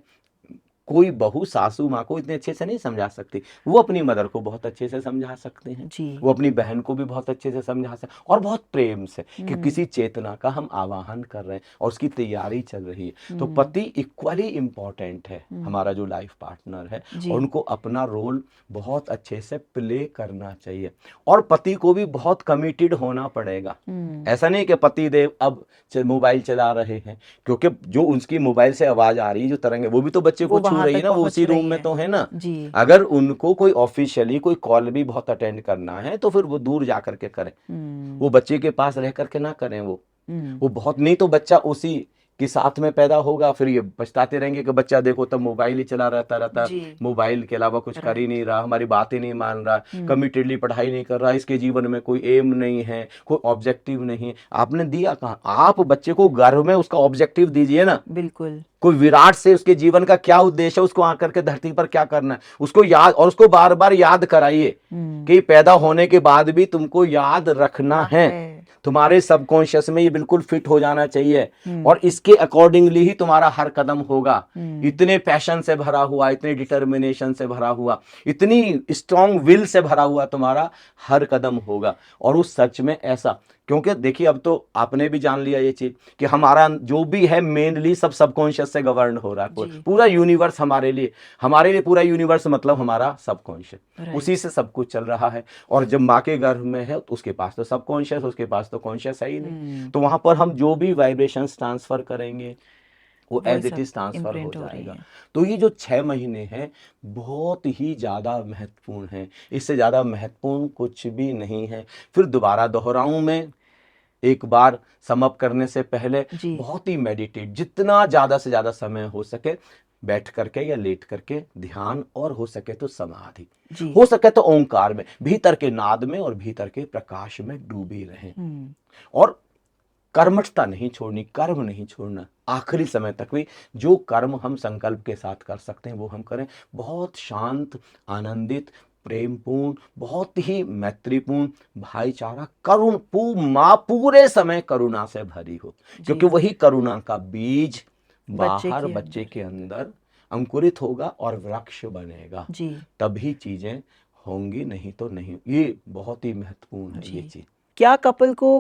कोई बहू सासू माँ को इतने अच्छे से नहीं समझा सकती, वो अपनी मदर को बहुत अच्छे से समझा सकते हैं, जी, वो अपनी बहन को भी बहुत अच्छे से समझा सकते, और बहुत प्रेम से कि किसी चेतना का हम आवाहन कर रहे हैं और उसकी तैयारी चल रही है। तो पति इक्वली इम्पोर्टेंट है, हमारा जो लाइफ पार्टनर है, और उनको अपना रोल बहुत अच्छे से प्ले करना चाहिए। और पति को भी बहुत कमिटेड होना पड़ेगा। ऐसा नहीं कि पति देव अब मोबाइल चला रहे हैं, क्योंकि जो उसकी मोबाइल से आवाज आ रही है, जो तरंग है, वो भी तो बच्चे को छू रही है ना, वो उसी रूम में तो है ना। जी, अगर उनको कोई ऑफिशियली कोई कॉल भी बहुत अटेंड करना है तो फिर वो दूर जा करके करें, वो बच्चे के पास रह करके ना करें। वो बहुत, नहीं तो बच्चा उसी के साथ में पैदा होगा, फिर ये पछताते रहेंगे कि बच्चा देखो तब मोबाइल ही चला रहता, मोबाइल के अलावा कुछ कर ही नहीं रहा, हमारी बात ही नहीं मान रहा, कमिटेडली पढ़ाई नहीं कर रहा, इसके जीवन में कोई एम नहीं है, कोई ऑब्जेक्टिव नहीं है। आपने दिया कहाँ? आप बच्चे को गर्भ में उसका ऑब्जेक्टिव दीजिए ना, बिल्कुल, कोई विराट से उसके जीवन का क्या उद्देश्य है, उसको आकर के धरती पर क्या करना है, उसको याद, और उसको बार बार याद कराइए कि पैदा होने के बाद भी तुमको याद रखना है। तुम्हारे सबकॉन्शियस में ये बिल्कुल फिट हो जाना चाहिए, और इसके अकॉर्डिंगली ही तुम्हारा हर कदम होगा। इतने पैशन से भरा हुआ, इतने डिटर्मिनेशन से भरा हुआ, इतनी स्ट्रॉन्ग विल से भरा हुआ तुम्हारा हर कदम होगा। और उस सच में ऐसा, क्योंकि देखिए अब तो आपने भी जान लिया ये चीज कि हमारा जो भी है मेनली सब सबकॉन्शियस से गवर्न हो रहा है। पूरा यूनिवर्स हमारे लिए पूरा यूनिवर्स मतलब हमारा सबकॉन्शियस, उसी से सब कुछ चल रहा है। और जब माँ के गर्भ में है तो उसके पास तो सबकॉन्शियस, उसके पास तो कॉन्शियस है ही नहीं। तो वहां पर हम जो भी वाइब्रेशंस ट्रांसफर करेंगे वो एज इट इज ट्रांसफर हो जाएगा। तो ये जो 6 महीने हैं बहुत ही ज़्यादा महत्वपूर्ण है, इससे ज़्यादा महत्वपूर्ण कुछ भी नहीं है। फिर दोबारा दोहराऊं मैं, एक बार सम अप करने से पहले जी। बहुत ही मेडिटेट, जितना ज्यादा से ज्यादा समय हो सके बैठ करके या लेट करके ध्यान, और हो सके तो समाधि, जी। हो सके तो ओंकार में, भीतर के नाद में और भीतर के प्रकाश में डूबी रहें। और कर्मठता नहीं छोड़नी, कर्म नहीं छोड़ना, आखिरी समय तक भी जो कर्म हम संकल्प के साथ कर सकते हैं वो हम करें। बहुत शांत, आनंदित, प्रेमपूर्ण, बहुत ही मैत्रीपूर्ण, भाईचारा, करुण, पूरे समय करुणा से भरी हो, क्योंकि वही करुणा का बीज बाहर बच्चे के अंदर अंकुरित होगा और वृक्ष बनेगा जी। तभी चीजें होंगी, नहीं तो नहीं। ये बहुत ही महत्वपूर्ण है ये चीज। क्या कपल को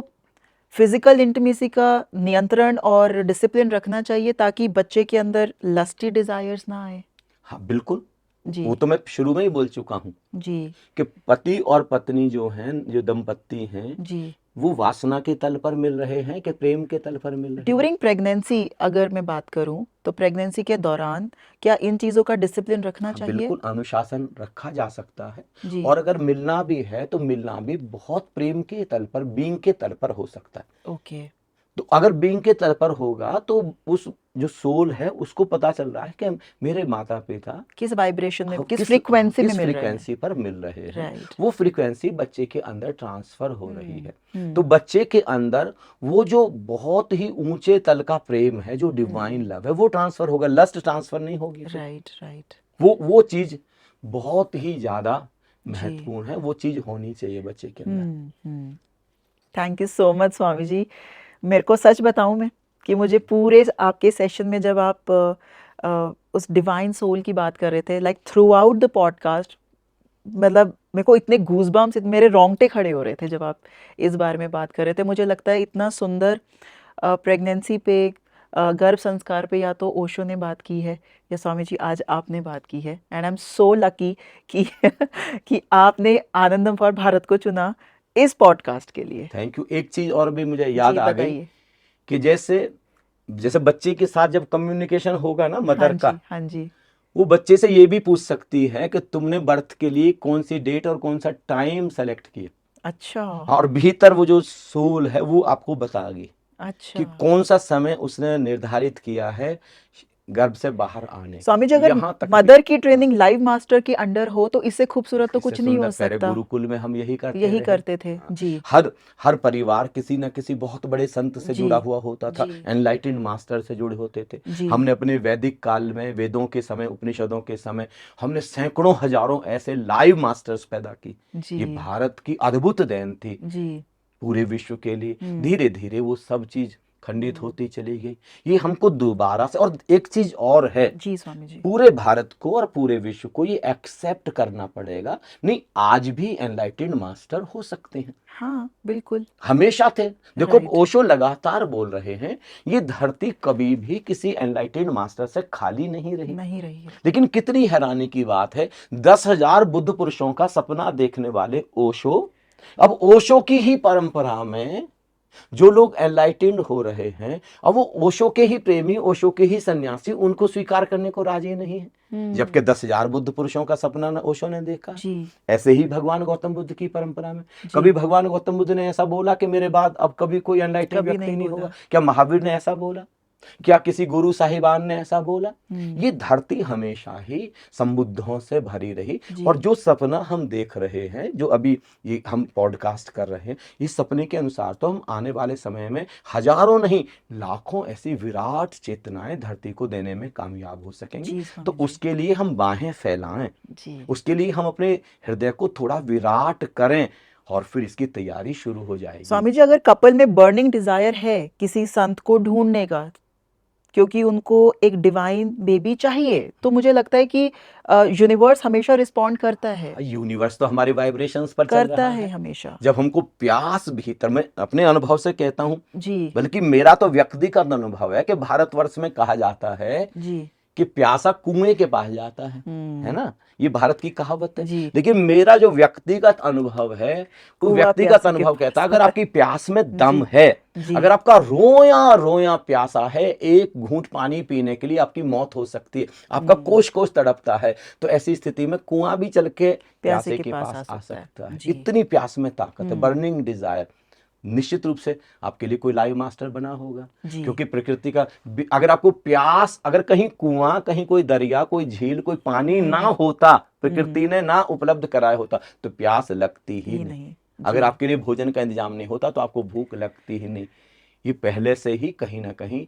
फिजिकल इंटीमेसी का नियंत्रण और डिसिप्लिन रखना चाहिए ताकि बच्चे के अंदर लस्टी डिजायर्स ना आए? हाँ बिल्कुल जी। वो तो मैं शुरू में ही बोल चुका हूँ जी कि पति और पत्नी जो हैं, जो दंपत्ति हैं जी, वो वासना के तल पर मिल रहे हैं कि प्रेम के तल पर मिल रहे हैं। ड्यूरिंग प्रेगनेंसी अगर मैं बात करूं तो प्रेगनेंसी के दौरान क्या इन चीजों का डिसिप्लिन रखना चाहिए? बिल्कुल अनुशासन रखा जा सकता है जी। और अगर मिलना भी है तो मिलना भी बहुत प्रेम के तल पर, बीइंग के तल पर हो सकता है। ओके। तो अगर बीइंग के तल पर होगा तो उस जो सोल है उसको पता चल रहा है कि मेरे माता पिता किस वाइब्रेशन में, किस फ्रीक्वेंसी में मिल रहे हैं, फ्रीक्वेंसी पर मिल रहे हैं। वो फ्रीक्वेंसी बच्चे के अंदर ट्रांसफर हो रही है। तो बच्चे के अंदर वो जो बहुत ही ऊंचे तल का प्रेम है, जो डिवाइन लव है, वो ट्रांसफर होगा, लस्ट ट्रांसफर नहीं होगी। राइट। वो चीज बहुत ही ज्यादा महत्वपूर्ण है, वो चीज होनी चाहिए बच्चे के अंदर। Thank you so much Swami ji. मेरे को सच बताऊं मैं कि मुझे पूरे आपके सेशन में जब आप उस डिवाइन सोल की बात कर रहे थे, like through out the podcast, मतलब मेरे को इतने गूज़बम्स, मेरे रोंगटे खड़े हो रहे थे जब आप इस बारे में बात कर रहे थे। मुझे लगता है इतना सुंदर प्रेगनेंसी पे, गर्भ संस्कार पे या तो ओशो ने बात की है या स्वामी जी आज आपने बात की है, and I am so lucky कि आपने आनंदम फॉर भारत को चुना इस पॉडकास्ट के लिए। Thank you. एक चीज और भी मुझे याद आ गई कि जैसे बच्चे के साथ जब कम्युनिकेशन होगा ना मदर का, हाँ जी, वो बच्चे से ये भी पूछ सकती है कि तुमने बर्थ के लिए कौन सी डेट और कौन सा टाइम सेलेक्ट किया। अच्छा। और भीतर वो जो सोल है वो आपको बताएगी अच्छा कि कौन सा समय उसने निर्धारित किया है गर्भ से बाहर आने। स्वामी जी, अगर मदर की ट्रेनिंग लाइव मास्टर के अंडर हो तो इससे खूबसूरत तो कुछ नहीं हो सकता। गुरुकुल में हम यही करते थे जी। हर परिवार किसी न किसी बहुत बड़े संत से जुड़ा हुआ होता था, एनलाइटेंड मास्टर से जुड़े होते थे। हमने अपने वैदिक काल में, वेदों के समय, उपनिषदों के समय, हमने सैकड़ों हजारों ऐसे लाइव मास्टर्स पैदा की। ये भारत की अद्भुत देन थी पूरे विश्व के लिए। धीरे धीरे वो सब चीज खंडित होती चली गई। ये हमको दोबारा से, और एक चीज और है जी स्वामी जी, पूरे भारत को और पूरे विश्व को ये एक्सेप्ट करना पड़ेगा। नहीं, आज भी एनलाइटेंड मास्टर हो सकते हैं। हाँ बिल्कुल, हमेशा थे। देखो ओशो लगातार बोल रहे हैं ये धरती कभी भी किसी एनलाइटेंड मास्टर से खाली नहीं रही है। लेकिन कितनी हैरानी की बात है, 10,000 बुद्ध पुरुषों का सपना देखने वाले ओशो, अब ओशो की ही परंपरा में जो लोग एनलाइटेंड हो रहे हैं, अब वो ओशो के ही प्रेमी, ओशो के ही सन्यासी उनको स्वीकार करने को राजी नहीं है। जबकि 10,000 बुद्ध पुरुषों का सपना न ओशो ने देखा जी। ऐसे ही भगवान गौतम बुद्ध की परंपरा में कभी भगवान गौतम बुद्ध ने ऐसा बोला कि मेरे बाद अब कभी कोई एनलाइटेंड व्यक्ति नहीं होगा? क्या महावीर ने ऐसा बोला? क्या किसी गुरु साहिबान ने ऐसा बोला? ये धरती हमेशा ही संबुद्धों से भरी रही। और जो सपना हम देख रहे हैं, जो अभी ये हम पॉडकास्ट कर रहे हैं, इस सपने के अनुसार तो हम आने वाले समय में हजारों नहीं लाखों ऐसी विराट चेतनाएं धरती को देने में कामयाब हो सकेंगे। तो उसके लिए हम बाहें फैलाएं, उसके लिए हम अपने हृदय को थोड़ा विराट करें और फिर इसकी तैयारी शुरू हो जाएगी। स्वामी जी, अगर कपल में बर्निंग डिजायर है किसी संत को ढूंढने का, क्योंकि उनको एक डिवाइन बेबी चाहिए, तो मुझे लगता है कि यूनिवर्स हमेशा रिस्पॉन्ड करता है। यूनिवर्स तो हमारे वाइब्रेशंस पर करता चल रहा है हमेशा। जब हमको प्यास भीतर में, अपने अनुभव से कहता हूँ जी, बल्कि मेरा तो व्यक्तिगत अनुभव है कि भारतवर्ष में कहा जाता है जी कि प्यासा कुएं के पास जाता है ना? ये भारत की कहावत है। लेकिन मेरा जो व्यक्तिगत अनुभव है, वो व्यक्तिगत अनुभव कहता है अगर आपकी प्यास में दम है, अगर आपका रोया रोया प्यासा है, एक घूंट पानी पीने के लिए आपकी मौत हो सकती है, आपका कोश कोश तड़पता है, तो ऐसी स्थिति में कुआं भी चल के प्यासे के पास आ सकता है। इतनी प्यास में ताकत है, बर्निंग डिजायर। निश्चित रूप से आपके लिए कोई लाइव मास्टर बना होगा, जी। क्योंकि प्रकृति का अगर आपको प्यास, अगर कहीं कुआं, कहीं कोई दरिया, कोई झील, कोई पानी ना होता, प्रकृति ने ना उपलब्ध कराया होता, तो प्यास लगती ही नहीं। अगर जी। आपके लिए भोजन का इंतजाम नहीं होता तो आपको भूख लगती ही नहीं। ये पहले से ही कहीं ना कहीं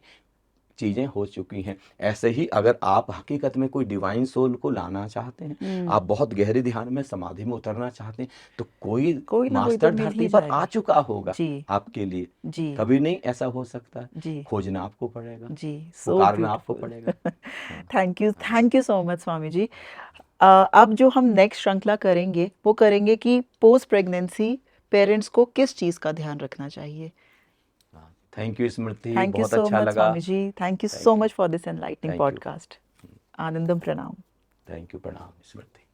चीजें हो चुकी हैं। ऐसे ही अगर आप हकीकत में कोई डिवाइन सोल को लाना चाहते हैं, आप बहुत गहरे ध्यान में, समाधि में उतरना चाहते हैं, तो कोई कोई ना कोई तो मास्टर मिल धरती ही पर जाएगा। आ चुका होगा जी। आपके लिए। जी। कभी नहीं ऐसा हो सकता है, जी। खोजना आपको पड़ेगा, जी। सो पुकारना आपको ब्यूटीफुल। पड़ेगा। Thank you so much Swami ji. अब जो हम नेक्स्ट श्रृंखला करेंगे वो करेंगे कि पोस्ट प्रेगनेंसी पेरेंट्स को किस चीज़ का ध्यान रखना चाहिए। Thank you Smriti, thank you बहुत सो अच्छा मच लगा। Swami ji. Thank you Thank so you. Much for this enlightening Thank you. Podcast. Anandam प्रणाम। थैंक यू, प्रणाम स्मृति।